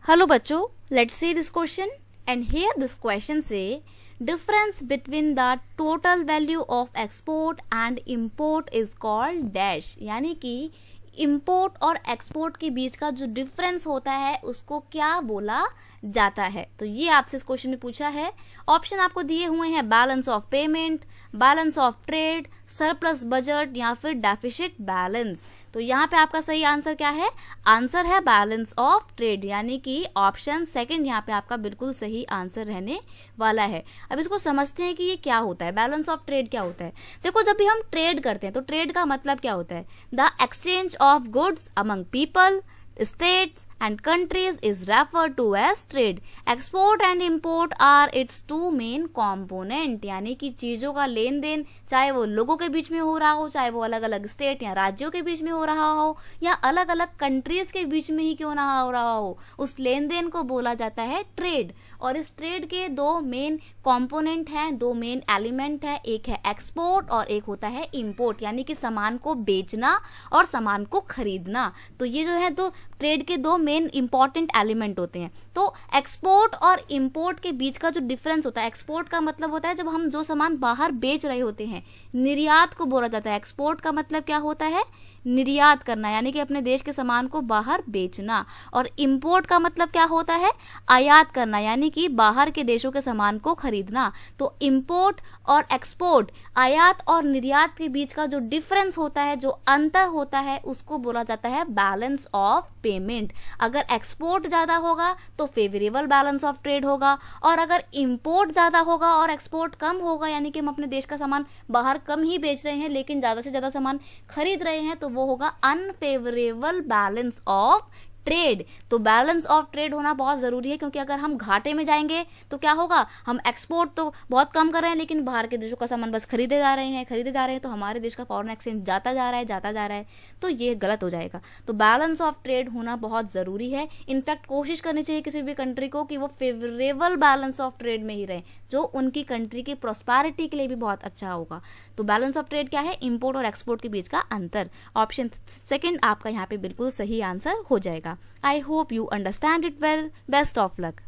Hello बच्चों, let's see this question and here this question say difference between the total value of export and import is called dash। यानी कि import और export के बीच का जो difference होता है उसको क्या बोला जाता है। तो ये आपसे इस क्वेश्चन में पूछा है। ऑप्शन आपको दिए हुए हैं balance of payment, balance of trade, surplus budget या फिर डेफिसिट बैलेंस। तो यहाँ पे आपका सही आंसर क्या है? आंसर है बैलेंस ऑफ ट्रेड, यानी कि ऑप्शन सेकंड यहाँ पे आपका बिल्कुल सही आंसर रहने वाला है। अब इसको समझते हैं कि ये क्या होता है, बैलेंस ऑफ ट्रेड क्या होता है। देखो, जब भी हम ट्रेड करते हैं तो ट्रेड का मतलब क्या होता है? The exchange of goods among people, states and countries is referred to as trade. Export and import are its two main component। यानी कि चीज़ों का लेन देन चाहे वो लोगों के बीच में हो रहा हो, चाहे वो अलग अलग स्टेट या राज्यों के बीच में हो रहा हो या अलग अलग कंट्रीज के बीच में ही क्यों ना हो रहा हो, उस लेन देन को बोला जाता है ट्रेड। और इस ट्रेड के दो मेन कंपोनेंट हैं, दो मेन एलिमेंट है, एक है एक्सपोर्ट और एक होता है इंपोर्ट, यानी कि सामान को बेचना और सामान को खरीदना। तो ये जो है तो ट्रेड के दो मेन इंपॉर्टेंट एलिमेंट होते हैं। तो एक्सपोर्ट और इंपोर्ट के बीच का जो डिफरेंस होता है, एक्सपोर्ट का मतलब होता है जब हम जो सामान बाहर बेच रहे होते हैं, निर्यात को बोला जाता है। एक्सपोर्ट का मतलब क्या होता है? निर्यात करना, यानी कि अपने देश के सामान को बाहर बेचना। और इंपोर्ट का मतलब क्या होता है? आयात करना, यानी कि बाहर के देशों के सामान को खरीदना। तो इंपोर्ट और एक्सपोर्ट, आयात और निर्यात के बीच का जो डिफरेंस होता है, जो अंतर होता है, उसको बोला जाता है बैलेंस ऑफ पेमेंट। अगर एक्सपोर्ट ज़्यादा होगा तो फेवरेबल बैलेंस ऑफ ट्रेड होगा, और अगर इंपोर्ट ज़्यादा होगा और एक्सपोर्ट कम होगा, यानी कि हम अपने देश का सामान बाहर कम ही बेच रहे हैं लेकिन ज़्यादा से ज़्यादा सामान खरीद रहे हैं, तो वो होगा अनफेवरेबल बैलेंस ऑफ ट्रेड। तो बैलेंस ऑफ ट्रेड होना बहुत ज़रूरी है, क्योंकि अगर हम घाटे में जाएंगे तो क्या होगा? हम एक्सपोर्ट तो बहुत कम कर रहे हैं लेकिन बाहर के देशों का सामान बस खरीदे जा रहे हैं, तो हमारे देश का फॉरेन एक्सचेंज जाता जा रहा है, तो ये गलत हो जाएगा। तो बैलेंस ऑफ ट्रेड होना बहुत ज़रूरी है। इनफैक्ट कोशिश करनी चाहिए किसी भी कंट्री को कि वो फेवरेबल बैलेंस ऑफ ट्रेड में ही रहे, जो उनकी कंट्री की प्रॉस्पेरिटी के लिए भी बहुत अच्छा होगा। तो बैलेंस ऑफ ट्रेड क्या है? इंपोर्ट और एक्सपोर्ट के बीच का अंतर। ऑप्शन सेकंड आपका यहाँ पे बिल्कुल सही आंसर हो जाएगा। I hope you understand it well. Best of luck.